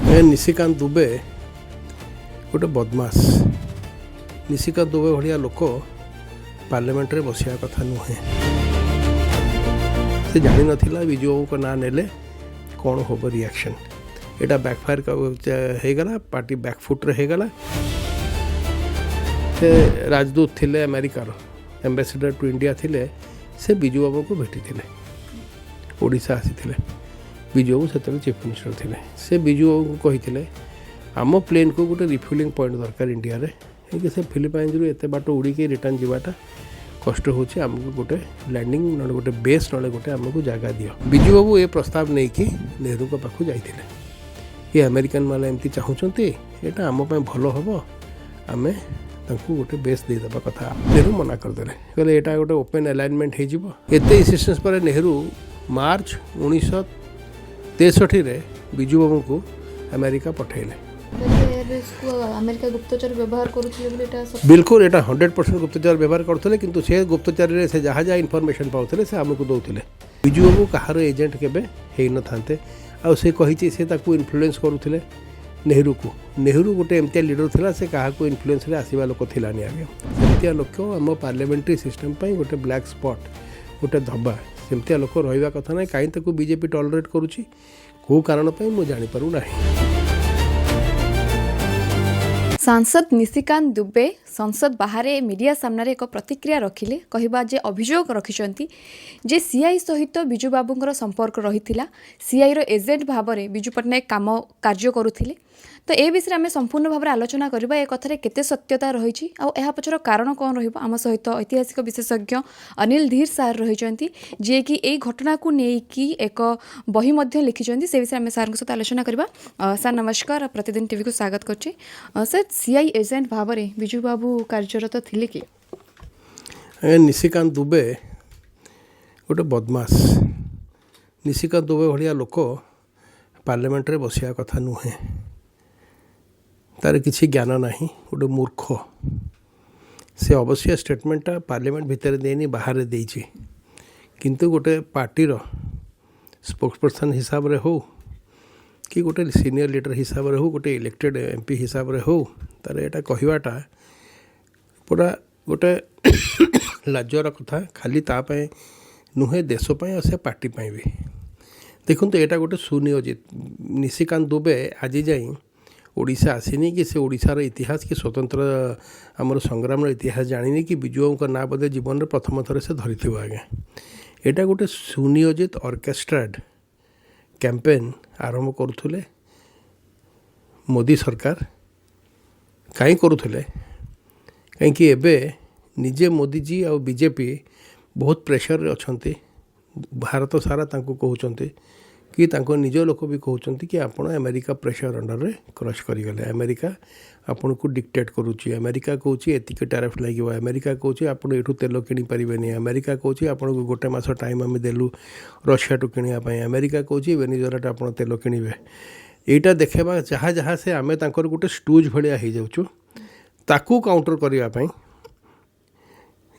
निशिकांत दुबे गोटे बदमाश। निशिकांत दुबे भाया लोक पार्लियामेंट रे बसिया कथा नुहे। से जानी नथिला विजु बाबू को ना नेले कौन होब रिएक्शन। एटा बैकफायर होगला, पार्टी बैकफुट रे होगला। से राजदूत थिले अमेरिकार एम्बेसडर टू इंडिया थिले, से विजु बाबू को भेटी थिले, ओडिशा आसी थिले। विजु बाबू से चीफ मिनिस्टर थिले। से विजु बाबू को कही आम प्लेन को गोटे रिफ्यूलिंग पॉइंट दरकार इंडिया रे, कि से फिलिपाइंस रु एत बाट उड़ीकी रिटर्न जावाटा कष्ट होची, आमको गोटे लैंडिंग ना गोटे बेस ना गोटे आमको जगह दियो। विजु बाबू ये प्रस्ताव नहीं कि नेहरू को पाखु जाइथिले, ये अमेरिकन माने एमती चाहूचंती, एटा आम पय भलो हबो, आमे तांकु गोटे बेस दे दबा कथा। नेहरू मना कर देले, कहले एटा गोटे ओपन अलाइनमेंट हे जिवो। एते इंसिस्टेंस पर नेहरू मार्च 1963 रे विजु बाबू को अमेरिका पठेले। अमेरिका गुप्तचर व्यवहार करुले, बिल्कुल एटा 100% गुप्तचर व्यवहार करते, किंतु से गुप्तचर रे से जहाँ जहाँ इनफॉरमेशन पाते से आमको दौले। विजु बाबू कहार एजेंट केबे हे न थांते, आ से कही से ताकू इन्फ्लुएंस करुले नेहरू को। नेहरू गोटे एमतिया लीडर थिला, से कहा को इन्फ्लुएंस रे आसीबा लोक थिलानी। आगे सेमतिया लोक आम पार्लियामेंट्री सिस्टम पई गोटे ब्लैक स्पॉट, गोटे धब्बा, सेमतिया लोक रहिबा कथा नै। काई ताकू बीजेपी टॉलरेट करूची, को कारण पई मु जानि पारु नाही। सांसद निशिकांत दुबे संसद बाहर मीडिया सामने एक प्रतिक्रिया रखिले, कहवा जे अभियोग रखिछंती जे सीआई सहित विजु बाबूंकर संपर्क रहिथिला। सीआई रो एजेंट भाव में विजु पट्टनायक काम कार्य करुथिले। तो ए विषय आम संपूर्ण भाव में आलोचना करबा, ए कथारे केते सत्यता रही आ एहा पछर कारण कौन रहिबो। आम सहित ऐतिहासिक विशेषज्ञ अनिल धीर सार रहिछंती, जे कि एई घटना को नेकी एक बही मध्ये लिखिछंती। से विषय आम सार सहित आलोचना करबा। सर नमस्कार, प्रतिदिन टीवी को स्वागत करछि। सर सीआई एजेंट भाव में विजु बाबू कार्यरत थिले कि? निशिकांत दुबे गोटे बदमाश। निशिकांत दुबे भाया लोक पार्लियामेंट रे बसिया कथा नुहे। तार किसी ज्ञान नहीं, गोटे मूर्ख। से अवश्य स्टेटमेंटा पार्लियामेंट भितर देनी, बाहर देइछि, किंतु गोटे पार्टी स्पोक्स पर्सन हिसाब रे हो कि गोटे सीनियर लीडर हिसाब रे हो, गोटे इलेक्टेड एमपी हिसाब रे हो, तार एटा कहवाटा पूरा गोटे लाजर कथा। खाली तापाई नुहे, देश पाई से पार्टी पाई भी। देखो तो एटा गोटे सुनियोजित। निशिकांत दुबे आज जाई ओडिशा आसीनी कि से ओडिशार इतिहास कि स्वतंत्र आमर संग्राम इतिहास जानी कि विजु का ना बोधे जीवन में प्रथम थर से धरी। आगे एटा गोटे सुनियोजित ऑर्केस्ट्राड कैंपेन आरंभ करुले मोदी सरकार। कहीं करुले कहीं एबे निजे मोदी जी आ बीजेपी बहुत प्रेशर अच्छे। भारत सारा तांको कहउचंती कि तांको निज लोक भी कहउचंती कि आपण अमेरिका प्रेशर अंडर रे क्रश करिगले। अमेरिका आपण को डिक्टेट करूची। अमेरिका कहउची एतिक टैरिफ लागिवो। अमेरिका कहउची आपण एठू तेल किनि परिबेनी। अमेरिका कहउची आपण को गोटे मास टाइम आमे देलु रशिया टू किनिया पई। अमेरिका कहउची वेनेजुएला आपण तेल किनिबे। एटा देखेबा जहाँ जहाँ से आमे तांकर गोटे स्टूज भलिया हो जाउछु, ताकू काउंटर करिया पई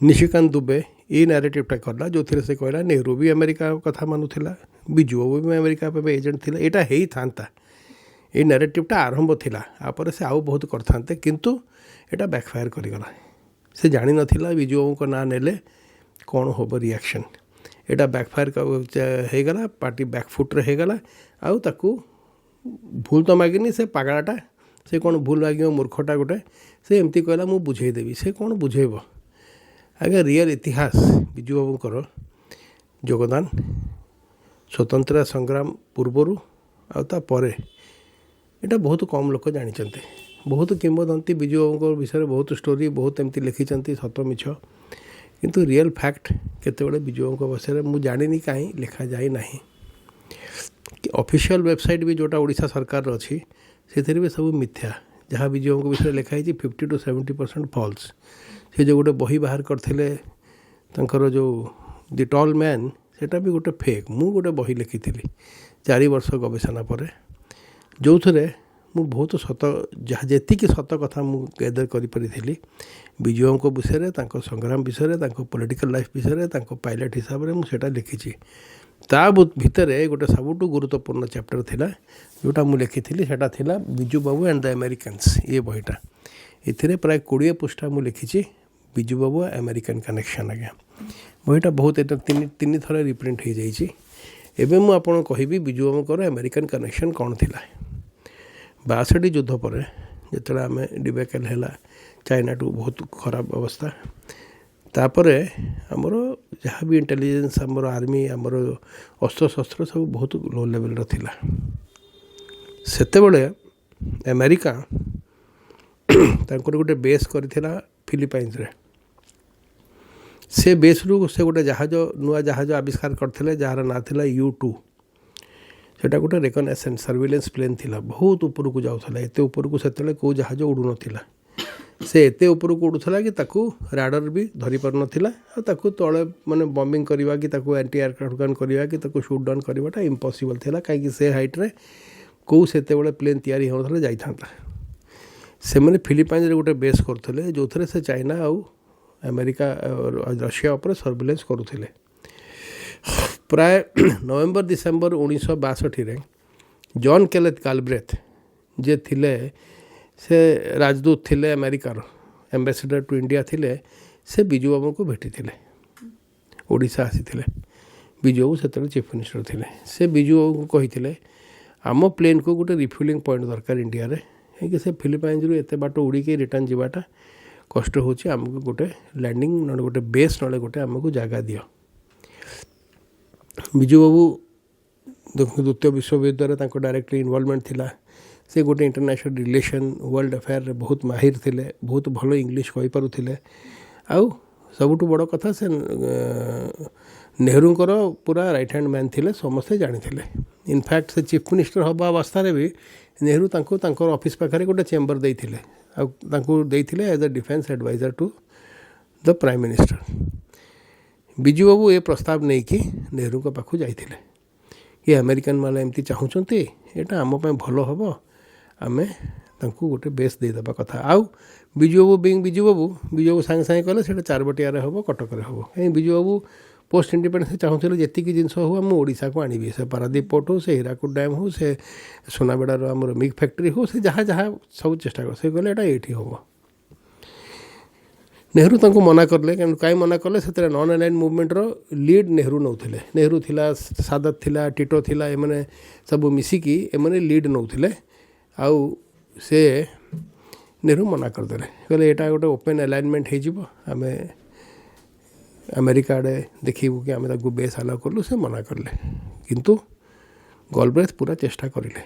निशिकांत दुबे ये नैरेटिवटा कला, जो से कहला नेहरू भी अमेरिका कथा मानुला, विजु बाबू भी अमेरिका पे एजेंट थिला। एटा हेई थांता, ये नैरेटिवटा आरंभ थिला। आपर से आउ बहुत करथांते, किंतु एटा बैकफायर करिगला। से जानी नथिला विजु बाबू को ना नेले कौन होब रिएक्शन। एटा बैकफायर होगला, पार्टी बैकफुट रे होगला। आउ ताकू भूल तो मागिनी, से पागलाटा से कौन भूल मागियो, मूर्खटा गोटे। से एमती कहला मु बुझेदेवी, से कौन बुझेब। आगे रियल इतिहास विजु बाबूकर योगदान स्वतंत्र संग्राम पूर्वर आता परे एटा बहुत कम लोक जानिचंते। बहुत किंवदंती विजु बाबू विषय बहुत स्टोरी बहुत एमती लिखिचंती, सत मिछ, किंतु रियल फैक्ट केतेबेले विजु बाबू विषय मु जानिनी कहीं लिखा जाए नहीं। ऑफिशियल वेबसाइट भी जोटा ओडिशा सरकार अच्छी से भी सब मिथ्या। जहाँ विजु बाबू विषय लिखाई 50 to 70% फॉल्स। से जो गोटे बही बाहर करथिले तंकर जो दि टॉल मैन, सेटा भी गोटे फेक। मु गोटे बही लिखी 4 वर्ष गवेषणा पर, जो थे मु बहुत सत जहाँ जी सत कथा मु गैदर करी विजु बाबू विषय, संग्राम विषय, पॉलिटिकल लाइफ विषय, पायलट हिसाब से मुझे लिखी। ତା ଭିତରେ ଗୋଟେ ସବୁଠୁ ଗୁରୁତ୍ୱପୂର୍ଣ୍ଣ ଚैप्टर थिला जोटा मु लिखिथिली सेटा थिला बिजू बाबू एंड द अमेरिकन्स ये बहीटा एथिरे प्राय 20 पृष्ठा मु लिखिछि बिजू बाबू अमेरिकन कनेक्शन आज्ञा बहीटा बहुत एटा तीन थर रिप्रिंट हो जाइछि एबे मु आपन कहिबी बिजू बाबूकर अमेरिकन कनेक्शन कौन थिला 62 युद्ध पर जेतला आम डिबेकल है चाइना टू बहुत खराब अवस्था तापर आमर जहाँ भी इंटेलिजेंस आमर आर्मी आमर अस्त्र शस्त्र सब बहुत लो लेवल थिला सेतेबेले अमेरिका तांकर गोटे बेस करथिला फिलिपाइंस रे से बेस रु से गोटे जहाज नुआ जहाज आविष्कार करथिले जार ना थिला U2 सेटा गोटे रिकनेसेंस सर्विलेंस प्लेन थिला बहुत ऊपर को जाउथला एते ऊपर को सेतले को जहाज उडु नथिला से एते ऊपर को उडुथला कि ताकू राडर भी धरी पार नथिला आ ताकू तळे माने बॉम्बिंग करबा कि ताकू एंटी एयरक्राफ्ट गन करबा कि ताकू शूट डाउन करबाटा इम्पॉसिबल थिला काई कि से हाइट रे को सेते बेले प्लेन तयारी होथले जाई थांता से माने फिलिपाइंस रे गोटे बेस करथले जोथरे से चाइना आ अमेरिका और रशिया ऊपर सर्विलेंस करूथिले प्राय नवेम्बर डिसेम्बर 1962 रे जॉन केनेथ गालब्रेथ जे थिले से राजदूत थिले अमेरिकार एम्बेसेडर टू इंडिया थिले से बिजू बाबू को भेटी थिले ओडिशा आसी बिजू बाबू से चीफ मिनिस्टर थिले से बिजू बाबू को कही आम प्लेन को गोटे रिफ्यूलिंग पॉइंट दरकार इंडिया रे कि से फिलिपाइंस रु एते बाट उड़ीकी रिटर्न जावाटा कष्ट होची आमको गोटे लैंडिंग ना गोटे बेस ना गोटे आमको जगह दियो बिजू बाबू द्वितीय विश्वयुद्ध रे डायरेक्टली इन्वॉल्वमेंट थिला से गोटे इंटरनेशनल रिलेशन वर्ल्ड अफेयर रे बहुत माहिर थिले बहुत भलो इंग्लिश कहि पारुथिले आउ सबुठ बड़ कथा से नेहरूंकर पूरा राइट हैंड मैन थिले समस्ते जानी थिले इनफैक्ट से चीफ मिनिस्टर हवा अवस्था रे भी नेहरू तांको तांकर ऑफिस पाखरे गोटे चेंबर देइथिले आ तांको देइथिले as a defence adviser to the prime minister Biju Babu ए प्रस्ताव नहीं कि नेहरू को पाखु जाइथिले ये अमेरिकन माने एमती चाहूचंती एटा आम पय भलो हबो आमे तांको गोटे बेस दे दबा कथा आउ बिजू बाबू बिंग बिजू बाबू सांगे सांगे कले सेटा चारबटिया रे हबो कटक रे हबो ए बिजू बाबू पोस्ट इंडिपेंडेंस चाहूले जेति जिनस हो आम ओडिशा को आनिबी से पारादीप पोर्ट हो से हीराकुद डैम हो से सोनाबेड़ार आमर मिग फैक्ट्री हो से जहाँ जहाँ सब चेष्टा कर से कहले एटा एठी हबो नेहरू तांको मना करले कहीं मना कले से नॉन अलाइन मूवमेंट रो लीड नेहरू नौथिले नेहरू थिला सादत थिला टिटो थिला एमने सब मिसिकी एमने लीड नौथिले आउ से नेहरू मना करदेले कहले एटा गोटे ओपन अलाइनमेंट हो जिवो आमे अमेरिका आड़े देखू कि आम बेस आलाउ कलु से मना करले किंतु गॉलब्रेथ पूरा चेष्टा करिले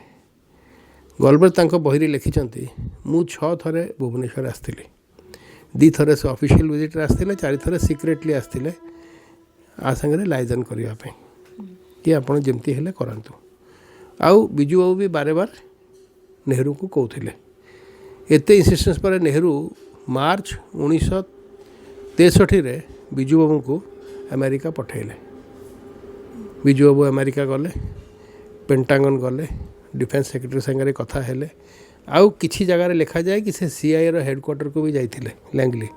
गॉलब्रेथ तांको बहिरी लिखिचंती मु 6 थरे भुवनेश्वर आस्थिली 2 थरे से ऑफिशियल विजिट रे आस्थिले 4 थरे सीक्रेटली आस्थिले आ संगे लाइजन करिया पे कि आपण जेमती हेले करंतु आउ बिजू बाबू भी बारे बार नेहरू को कहते एते इंसिस्टेंस पर नेहरू मार्च 1963 रे बिजू बाबू को अमेरिका पठेले बिजू बाबू अमेरिका गले पेंटागन गले डिफेंस सेक्रेटरी संगे कथा हेले आउ किछि जगह रे लिखा जाए कि से सीआईए रो हेडक्वार्टर को भी जाइथिले लैंगली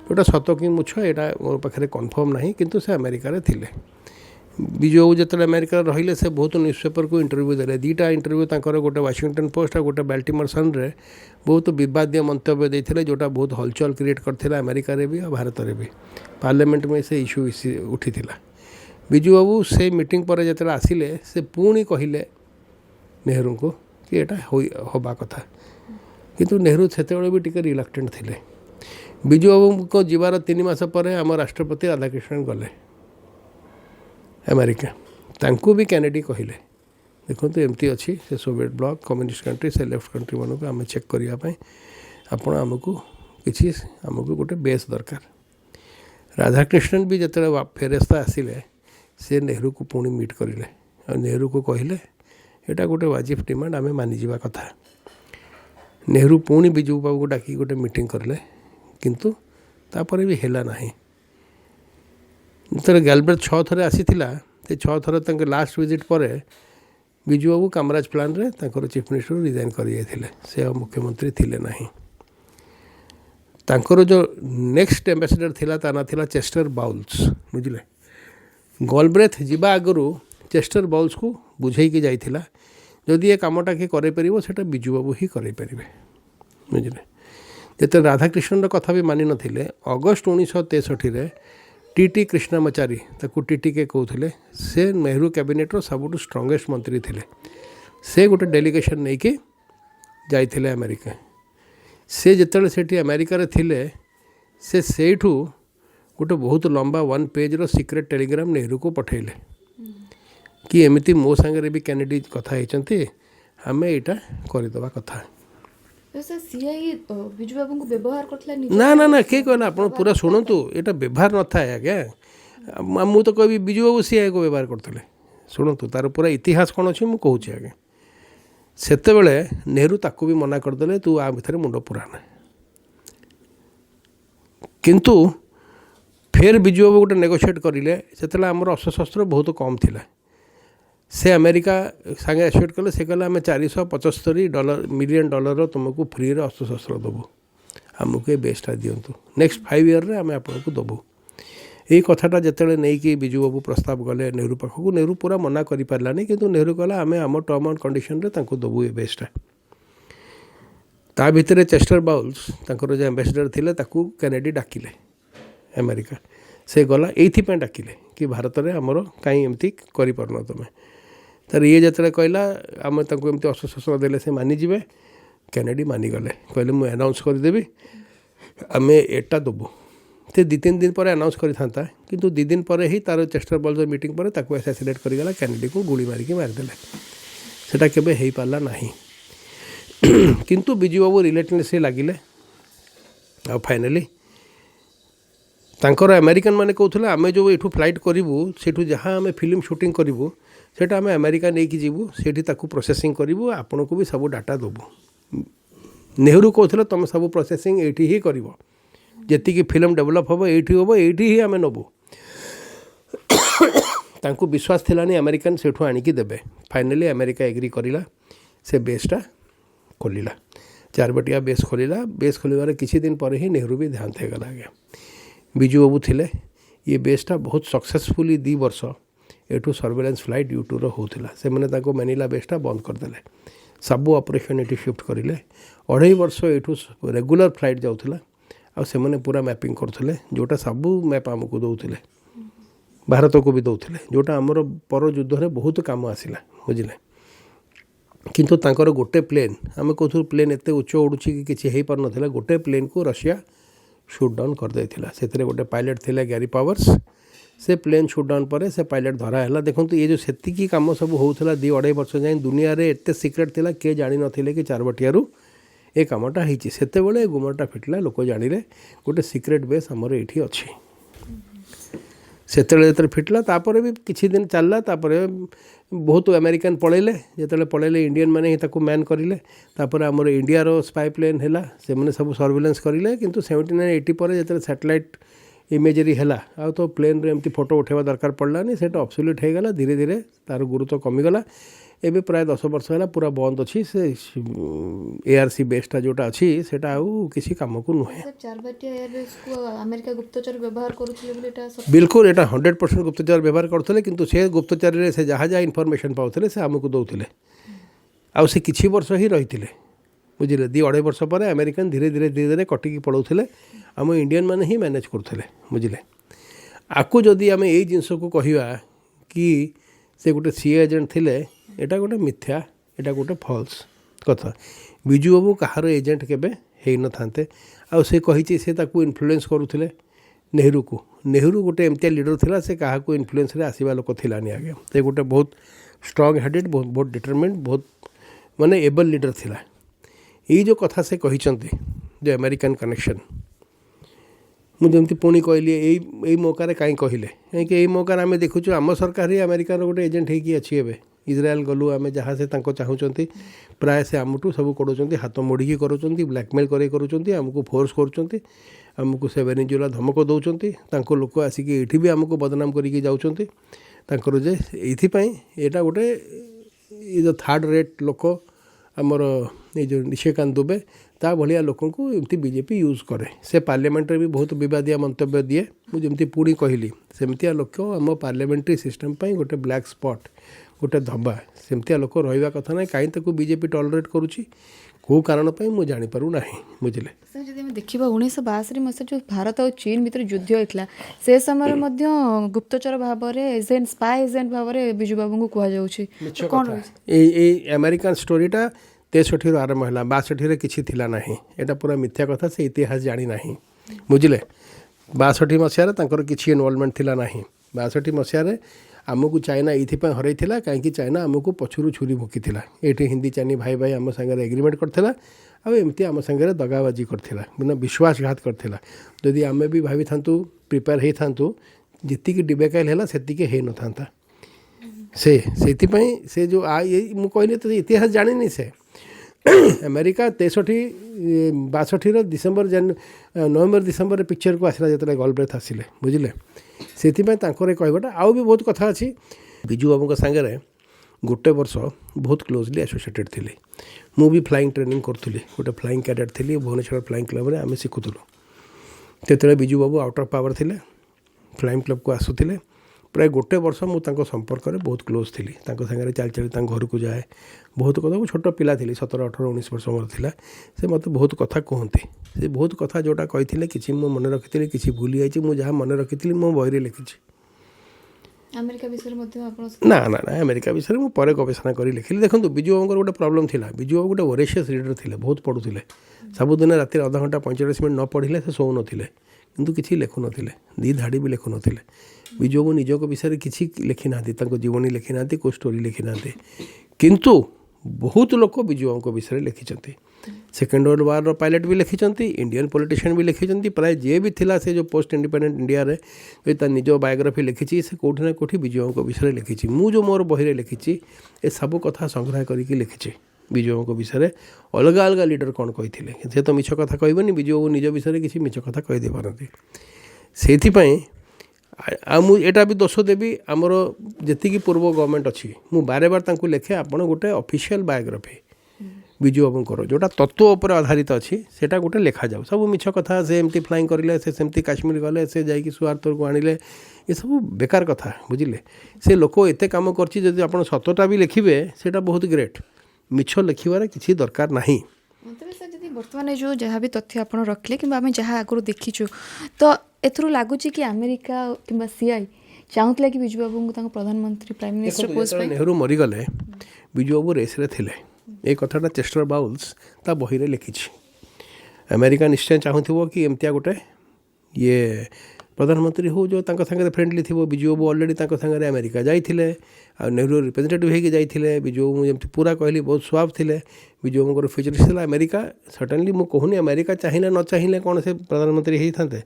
गोटा सत कि मुछ एटा मोर पाखे कन्फर्म नहीं किंतु से अमेरिका रे थिले बिजू बाबू जो अमेरिका रहिले से बहुत न्यूज़पेपर को इंटरव्यू देले 2टा इंटरव्यू तांकर गोटे वाशिंगटन पोस्ट और गोटे बाल्टिमोर सन रे बहुत विवादीय मंतव्य देथिले जोटा बहुत हलचल क्रिएट करथिला अमेरिका रे भी और भारत रे भी पार्लियामेंट में से इश्यू उठीथिला बिजू बाबू से मीटिंग पर जतले आसिले से पुणी कहिले नेहरू को कि एटा होबा कथा किंतु नेहरू सेतेबेले भी टिके रिलक्टेंट थिले बिजू बाबू को जीवार 3 मास पर आम राष्ट्रपति राधाकृष्णन गले अमेरिका तांको भी कैनेडी कहले देखो एमती अच्छी से सोविएट ब्लॉक कम्युनिस्ट कंट्री से लेफ्ट कंट्री मानक आम चेक करने आपण आमको किसी आमको गोटे बेस दरकार राधाकृष्णन भी जिते फेरस्ता आसिले से नेहरू को पुणी मीट करें और नेहरू को कहले एटा गोटे वाजिब डिमांड आम मानिजा कथा नेहरू पुणी बिजू बाबू को डाकी गोटे मीटिंग करले किंतु तापर भी हैला नहीं जिते गैलब्रेथ 6 थरे आसीथिला से 6 थर तंके लास्ट विजिट पर बिजू बाबू कामराज प्लान रे तांकर चीफ मिनिस्टर रिजाइन कर जाइथिले से मुख्यमंत्री थिले नहीं तांकर जो नेक्स्ट एम्बेसडर थिला ता ना थिला चेस्टर बाउल्स बुझले गॉलब्रेथ जीवा आगरू चेस्टर बॉल्स को बुझेकी जाइथिला जदि ये कामटा कि करें सेटा बिजू बाबू ही करें बुझे जिते राधाकृष्णन कथा भी मानि नथिले अगस्ट 1963 टी कृष्णमाचारी ताकू टी के कहते से नेहरू कैबिनेट सबुठ स्ट्रंगेस्ट मंत्री थिले से गोटे डेलीगेशन नहीं कि जाइथिले अमेरिका से जिते से अमेरिका थिले से सेठू गोटे बहुत लंबा 1 पेज रो सीक्रेट टेलीग्राम नेहरू को पठेले कि एमती मो सांगे भी कैनेडी कथा होती आम यहाँ करदे कथा बिजू बाबू को व्यवहार करथला ना ना ना किए कहला आप पूरा शुणु यहाँ व्यवहार न था आज्ञा मु तो कह बिजू बाबू सीआई को व्यवहार करते शुणु तार पूरा इतिहास कौन अच्छी मुझे कहूँ आज्ञा सेतेबेले नेहरू ताकू भी मना करदे तू आ भितर मुंड पुराना किंतु फिर बिजू बाबू गोटे नेगोशिएट करें से आमर अस्त्र बहुत कम थिला से अमेरिका सांगे एसोसिएट कले से कहले आम $475 मिलियन तुमको फ्री रे अस्त्र शस्त्र देवु आमको ये बेस्टा दिंतु नेक्स्ट 5 ईयर रे आम आपको देवु यही कथाटा जिते नहीं कि बिजू बाबू प्रस्ताव गले नेहरू पाखक नेहरू पूरा मना कर पारानी कि नेहरू कहला आम आम टर्म एंड कंडीशन रे देवु ये बेस्टा ता भितर चेस्टर बाउल्स जो एम्बेसडर थिले ताकू कैनेडी डाकिले अमेरिका से गला ये डाकिले कि भारत में आमर कहीं एमती करपारन तुम तार ये जिते कहला आम एमती अस्त्र शस्त्र देले से मानिजे कैनेडी मानिगले कहले मुझे अनाउंस करदेवी आम एटा देवु तो 2-3 दिन पर अनाउंस करता किंतु 2 दिन पर ही तार चेस्टर बॉल्स मीटिंग पर ताकू एसासिनेट करगला कैनेडी को गुली मारिकी मारिदेले सेटा केबे हो पारला नहीं किंतु बिजू बाबू रिलेटेडली लगिले आ फाइनाली तांकर अमेरिकन माने कहते आम जो ये फ्लाइट करूँ से जहाँ आम फिल्म शूटिंग करूँ सेटा आम अमेरिका नहीं कि जीवु सेठी ताकू प्रोसेसिंग करूँ आपन को भी सब डाटा देवु नेहरू कहते तुम सब प्रोसेसिंग ये ही कर जी फिल्म डेभलप हम ये ही आम नबू तांकू विश्वास थिलानी अमेरिकन सेठू आणिकी देबे फाइनाली अमेरिका एग्री करिला से बेसटा खोलिला 4 बटिया बेस खोलिला बेस खोलिबार किसी दिन पर ही नेहरू भी ध्यान थे गला गया बिजू बाबू थिले ये बेसटा बहुत सक्सेसफुली 2 वर्ष एठू सर्वेलेंस फ्लाइट यूट्यूब होता से मैंने मैनिला बेसटा बंद करदे सबू ऑपरेशन ये शिफ्ट करें 2.5 वर्ष एठू रेगुलर फ्लाइट जाऊला आ पूरा मैपिंग करते जोटा सबू मैप आमको दौले भारत को भी दौले जोटा आमर पर युद्ध में बहुत कम आसला बुझे किंतु तांकर गोटे प्लेन आम कहूँ प्लेन एत उच्च उड़ूची कि किसी हो पार ना गोटे प्लेन को रशिया शूट डाउन कर देथिला से गोटे पायलट थिले गैरी पावर्स से प्लेन शूट डाउन पर से पायलट धरा है देखो ये जो सेतिकी काम सब होता 2-2.5 वर्ष जाए दुनिया रे एत सिक्रेट थिला किए जानी नथिले कि 4 बटियारू ए कामटा होती से गुमरटा फिटला लोक जानिले गोटे सिक्रेट बेस आमर ये अच्छी से फिटला तापर भी किसी दिन चलला तापर बहुत अमेरिकन पलैले जो पलैले इंडियन मैंने ही ताकू मैन करें तापर आमर इंडिया स्पाई प्लेन है से मैंने सब सर्वेलेंस करें किंतु 79-80 पर जो सैटेलाइट इमेजरी है आ तो प्लेन रे एमती फोटो उठेवा दरकार पड़लानी से ऑब्सोल्यूट हो गला धीरे धीरे तार गुरुत्व कमिगला एबे प्राय 10 वर्ष है पूरा बंद अच्छी से एआरसी बेसटा जोटा अच्छी सेटा आउ किसी काम को नुहे 4 बटिया एयरबेस को अमेरिका गुप्तचर व्यवहार करूछले बोले एटा बिल्कुल एटा 100% गुप्तचर व्यवहार करते किंतु से गुप्तचर रे से जहाँ जहाँ इनफॉरमेशन पाउथले से आमको दौले आउ से किछि वर्ष ही रही बुझे 2-2.5 वर्ष पर अमेरिकन धीरे धीरे धीरे धीरे कटिकी पड़ाऊले आम इंडियन मैंने ही मैनेज करते बुझे आपको जदि आम यही जिनस को कहवा कि से गोटे सीए एजेंट थिले एटा गोटे मिथ्या एटा गोटे फल्स कथा बिजू बाबू कहार एजेंट केबे हेई न थांते आ से कहिछि से ताकू इन्फ्लुएंस करूथिले नेहरू गोटे एमतिया लीडर थिला से कहा को इन्फ्लुएंस रे आसीबा लोक थिलानी आगे से गोटे बहुत स्ट्रांग हेडेड बहुत डिटरमिन्ड बहुत माने एबल लीडर थिला ये जो कथा से कहिसंती जो अमेरिकन कनेक्शन मुझे पुणी कहली यही मौका कहीं कहले कहीं मौका आम देखु आम सरकार ही अमेरिकार गोटे एजेंट होगी अच्छी एवं इज्राएल गलु आम जहाँ से चाहूँगी प्राय से आमठू सब करों हाथ मोड़िकी करों ब्लैकमेल करमको फोर्स करमको से वेनेजुएला धमक दौरान लोक आसिक ये भी आमको बदनाम करके जाऊँच जे ये गोटे द 3rd रेट लोक आमर ये जो निशिकांत दुबे ता भलिया लोक एमती बीजेपी यूज करे से पार्लियामेंट भी बहुत विवादिया मंतव्य दिए मुझे पुणी कहली सेमतिया लोक आम पार्लियामेंट्री सिस्टम गोटे ब्लैक स्पॉट गोटे धब्बा सेमतिया लोक रहा कथा ना कहीं बीजेपी टॉलरेट करुच्ची कौ कारण मुझे जानीपारू ना बुझे सर जब आम देखा 1962 मसीह जो भारत और चीन भितर युद्ध होता से समय गुप्तचर भाव में एजेंट स्पाई एजेंट भाव में बिजू बाबू को कहुच्छे कौन अमेरिकान स्टोरीटा 63 आरंभ है 62 किसी थिला ना यहाँ पूरा मिथ्या कथा से इतिहास जानी ना बुझे 62 मसीह किसी इनवॉल्वमेंट थिला ना 62 मसीह आमको चाइना ये हरई कहीं चाइना आमको पछरू छुरी भुकी ये हिंदी चाइनी भाई भाई आम सागर एग्रीमेंट करथिला एमती आम सागर दगाबाजी करथिला बिना विश्वासघात करथिला जदि आम भी भाई था प्रिपेयर होता जी डिबेकाइल है से हो न था से जो मुझे कहली तो इतिहास जानी से अमेरिका 63 डिसेम्बर नवेम्बर डिसेम्बर पिक्चर को आसला जो गलब्रेथ आसिले बुझे से कहवाटा आउ भी बहुत कथा अच्छी बिजू बाबू सागर गोटे वर्ष बहुत क्लोजली एसोसिएटेड थी मु भी फ्लाइंग ट्रेनिंग करी गोटे फ्लाइंग कैडेट थी भुवनेश्वर फ्लाइंग क्लब में आम शिखुलु तो बिजू बाबू आउट ऑफ पावर थे फ्लाइंग क्लब को आसुले प्राय गोटे वर्ष मुझे संपर्क में बहुत क्लोज थी सागर चल चल घर को जाए बहुत कथा छोट पिला थी 17 18 19 वर्ष मोर था से मत बहुत कथा कहते से बहुत कथा जोटा कही कि मन रखी कि भूली जाइए मुझे मन रखी मो बही लिखी अमेरिका विषय ना ना ना अमेरिका विषय में पर गवेषणा कर लिखिली देखो बिजू बाबू गोटे प्रोब्लेम था बिजू बाबू गोटे वोरेशियस रीडर थे बहुत पढ़ुले सबुदिन राति आधा घंटा 45 मिनट न पढ़े से शो नथिले किंतु किसी लिखु नथिले दी धाड़ी भी लिखु नथिले बिजू बाबू निज विषय किसी लिखि ना जीवनी लिखि ना को स्टोरी लिखि ना किंतु बहुत लोग बिजू बाबू विषय लिखिं सेकेंड वर्ल्ड वार पायलट भी लिखिं इंडियन पॉलिटिशियन भी लिखिं प्राय जे भी थिला से जो पोस्ट इंडिपेंडेंट इंडिया रे जो निज बायोग्राफी लिखी से कौटी ना कौटी बिजू बाबू विषय लिखी मु जो मोर बही लिखी ए सब कथा संग्रह करके लिखी बिजू बाबू विषय अलग अलग लीडर कौन कही से तो मिछ कथा कहबनी बिजू बाबू निज विषय किसी मिछ कथा कहीदे पारती से एटा भी दोष देवी आमर जी पूर्व गवर्नमेंट अच्छी मु बारे बार तांको लिखे आपण गोटे ऑफिशियल बायोग्राफी बिजू बाबूर जोटा तत्व उपर आधारित अच्छी सेटा गोटे लिखा जाऊ सब मिछ कथा से एमती फ्लाइंग करें से सेमती काश्मीर गले से जाकि सुहार्तोर को आनिले ये सब बेकार कथा बुझिले से लोक एते काम करछि जदि आपण सतटा भी लिखिबे सेटा बहुत ग्रेट मिछ लिखिबार किसी दरकार नहीं बर्तमान जो जहाँ भी तथ्य आप रखले कि आम जहाँ आगुरी देखीचु तो एथरू लगुच कि अमेरिका कि सीआई चाहूला कि बिजू बाबू को प्रधानमंत्री प्राइम मिनिस्टर पोस्ट नेहरू मरीगले बिजू बाबू रेस रे थिले ये कथाटा चेस्टर बाउल्स ता बही रे लिखी अमेरिका निश्चय चाहूब कि एमतिया गोटे ये प्रधानमंत्री हो जो सागर फ्रेंडली थी बिजू बाबू अलरेडी सागर अमेरिका जाइए आ नेहरू रिप्रेजेंटेटिव होगी जाइए बिजू बाबू जमी पूरा कहली बहुत स्वाब थे बिजू बाबू फ्यूचरिस्ट था अमेरिका सर्टेनली मुझे कहूनी अमेरिका चाहिए न चाहिए कौन से प्रधानमंत्री होते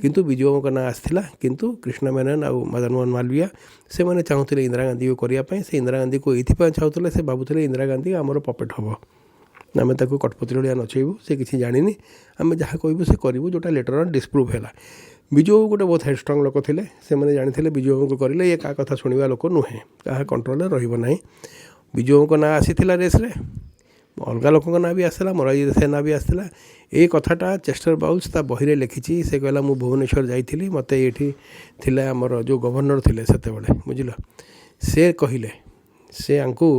किंतु बिजू बाबू ना आसाला किंतु कृष्ण मेनन और मदन मोहन मालवीय से मैंने चाहूले इंदिरा गांधी को करने से इंदिरा गांधी को ये चाहूले से भावुले इंदिरा गांधी आमर पपेट हम आम कठपुतली भाया नचेबू से किसी जानी आम जहाँ कहूँ से करूँ जोटा लेटर ऑन डिस्प्रूव है बिजू बाबू गोटे बहुत हेडस्ट्रंग लोक थे से मैंने जानी बिजू बाबू को करें ये क्या कथा शुणा लोक नुहे क्या कंट्रोल रही बिजू बाबू ना आसी रेस रे अलग लोक ना भी आसला मोरारजी देसाई ना भी आसला ये कथाटा चेस्टर बाउल्स ता बही लिखी से कहला मु भुवनेश्वर जाइली मत ये आमर जो गवर्नर थे से बुझल से कहले से आंकु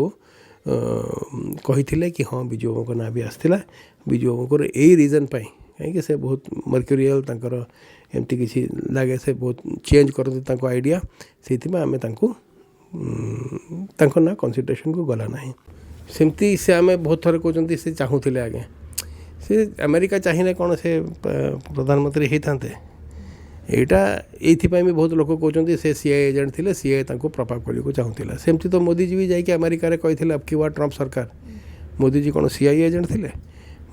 कही कि हाँ बिजू बाबू ना भी आसला बिजू बाबू यही रिजन कहीं से बहुत मर्क्यूरियल तांकर एमती किसी लगे से बहुत चेंज करते आइडिया से आम ना कनसिडरेशन को गला ना सेमती से आम बहुत थर कहते से चाहूले आगे से अमेरिका चाहिए कौन से प्रधानमंत्री होते यहाँ ये भी बहुत लोग कहते से सीआईए एजेंट थे सीआईए प्रभाव करने चाहूला सेमती तो मोदी जी भी जाकि अमेरिका रे कही अब की ट्रंप सरकार मोदी जी कौन सीआईए एजेंट थे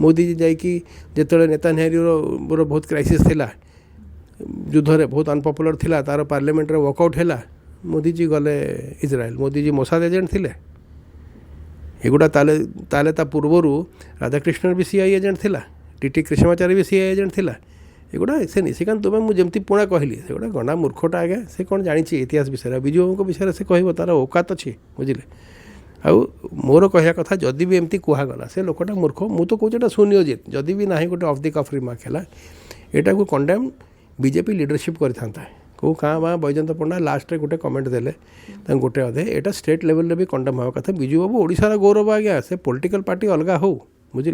मोदी जी जाकि जिते नेतान्याहू बहुत क्राइसिस थिला युद्ध रे बहुत अनपपुलर थिला तार पार्लियामेंट रे वर्कआउट है मोदी जी गले Israel Modi ji Mossad agent थे एगुड़ा ताले ता पूर्वर राधाकृष्णन भी सीआई एजेंट थिला टीटी कृष्णमाचार्य भी सीआई एजेंट थिला एगुड़ा से निशिकांत दुबे मुझे जमती पुणा कहली से गोटे गंडा मूर्खटा आगे से कौन जानी इतिहास विषय बिजू बाबू विषय से कह तार औकात अच्छी बुझे आउ मोर कहया कथा जदि भी एमती कहगला से लोकटा मूर्ख मु तो कौच सुनियोजित जदि भी ना गोटे ऑफ द कफ रिमार्क है यहाँ को कंडेम बीजेपी लीडरशिप करता कौ क्या बा बैजयंत पंडा लास्ट गोटे कमेंट देले गोटे अधे यहाँ स्टेट लेवल भी कंडेम हवा कथा बिजू बाबू ओडिशार गौरव आज्ञा से पॉलिटिकल पार्टी अलग हो बुझे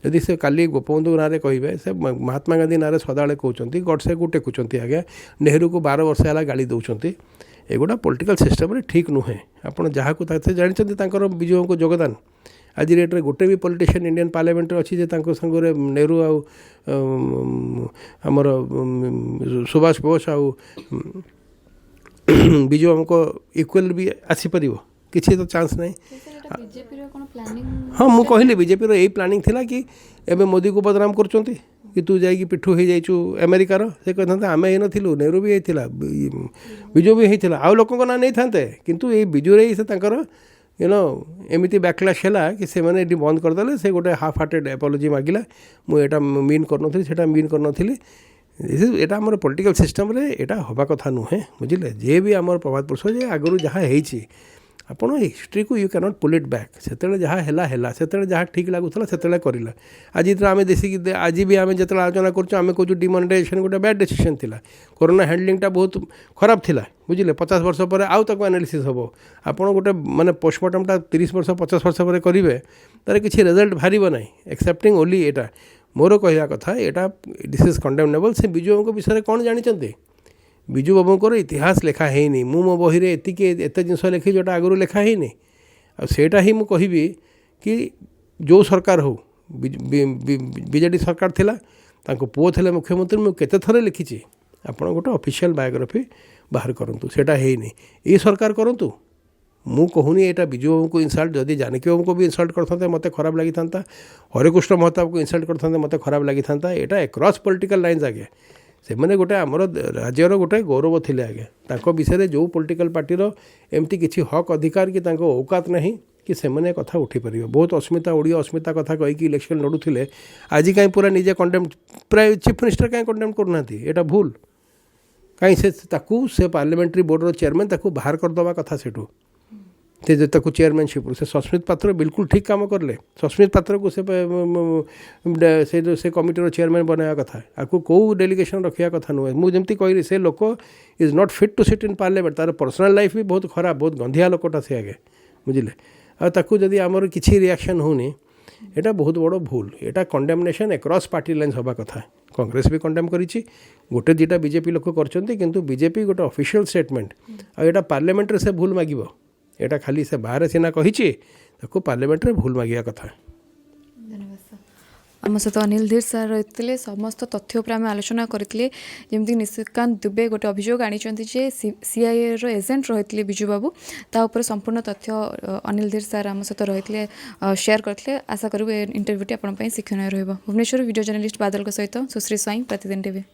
जदि से काली गोपबंधु ना कहे से महात्मा गांधी ना सदाबे कहते गडसे को टेकुंट आज्ञा नेहरू को 12 वर्ष है गाड़ी दौरान एगुड़ा पॉलिटिकल सिस्टम रे ठीक नुहे आपड़ जहाँ को जानते विजु को योगदान आज डेट रे गोटे भी पॉलिटिशियन इंडियन पार्लियामेंट अच्छी संगे नेहरू आमर सुभाष बोस आउ विजु हमको इक्वल भी आसीपर किसी तो चांस नहीं हाँ मुझे कहली बीजेपी यही प्लानिंग थिला कि एबे मोदी को बदनाम करचोंती कि तू जाइए पिठू हो जाइचु अमेरिकार से कहते आम ही नथिलु नेहरू भी होता विजु भी होता आउ लोक ना नहीं था किंतु ये विजुरे ही से एमती बैकलैश है कि से मैंने बंद करदे से गोटे हाफ हार्टेड एपोलॉजी मागिला मुझे मीन करनी से मीन करनी यहाँ आम पॉलिटिकल सिस्टम रे यहाँ हवा कथा नुहे बुझे जे भी आम प्रभात पुरुष जे आगु जहाँ होती आपड़ हिस्ट्री को you cannot pull it back से जहाँ है से जहाँ ठीक लगुला से करला आज आम देशी आज भी आम जो आलोचना करें कौन डिमोनेटाइजेशन गोटे बैड डिसीजन थिला कोरोना हैंडलिंगटा बहुत खराब थिला बुझे 50 वर्ष पर आउ तक एनालिसिस हम आप गोटे माने पोस्टमार्टमटा 30 वर्ष 50 वर्ष पर करेंगे तार किसी रिजल्ट बाहर ना एक्सेप्टिंग ओनली यहाँ मोर कहवा कथा यहाँ दिस इज कंडेमनेबल से विजु को विषय कौन जानते विजु बाबूर इतिहास लिखा है मो बही में एत जिन लिखी जोटा आगु लिखा है आटा ही मुझे कहि कि जो सरकार हो बीजेडी सरकार थिला तांको पुओ थे मुख्यमंत्री मुझे केते थरे लिखी आप गोटे ऑफिशियल बायोग्राफी बाहर करूँ सेटा है ये सरकार करूँ मु कहूनी यहाँ विजु बाबू को इनसल्ट जदि जानकी बाबू को भी इनसल्ट करते मत खराब लगी था हरिकृष्ण महताब को इनसल्ट करते मत खराब लगी था यहाँ एक्रॉस पॉलिटिकल लाइन्स आगे से मैंने गोटे आमर राज्यर गोटे गौरव थे आज्ञा विषय जो पॉलिटिकल पार्टीर एमती किसी हक अधिकार कि औकात नहीं कि से मैंने कथा उठी पार बहुत अस्मिता ओडिया अस्मिता कथा कहीकि इलेक्शन लड़ुले आज कहीं पूरा निजे कंडेम प्राय चीफ मिनिस्टर कहीं कंडेम करना यहाँ भूल कहीं से पार्लियामेंट्री बोर्डर चेयरमैन बाहर करदे कथा सेठू से चेयरमैनशिप से सस्मित पात्र बिल्कुल ठीक काम करले सस्मित पात्र को से कमिटर चेयरमैन बनाया कथा आपको कौ डेलीगेशन रखा कथा नुहे मुझे कहली से लोक is not fit to sit in parliament तार पर्सनल लाइफ भी बहुत खराब बहुत गंधिया लोकटा से आगे बुझे आदि आमर किसी रिएक्शन होनी यहाँ बहुत बड़ भूल यहाँ कंडेमनेशन एक्रॉस पार्टी लाइन्स हवा कथा कांग्रेस भी कंडेम करी गोटे दुटा बीजेपी लोक कर बीजेपी गोटे ऑफिशियल स्टेटमेंट आटा पार्लियामेंट से भूल मागिब यहाँ खाली से बाहर सीना कही पार्लियामेंट रे भूल मागिया कथा आम सहित अनिल धीर सार रही समस्त तथ्य उपर आम आलोचना करते जमी निशिकांत दुबे गोटे अभियोग आनी सीआईए एजेंट रही विजु बाबू तापर संपूर्ण तथ्य अनिल धीर सार आम सहित रही शेयर करते आशा करूँ इंटरव्यूटी आप शिक्षण रहा भुवनेश्वर वीडियो जर्नलिस्ट बादल सहित सुश्री स्वाई प्रतिदिन टीवी।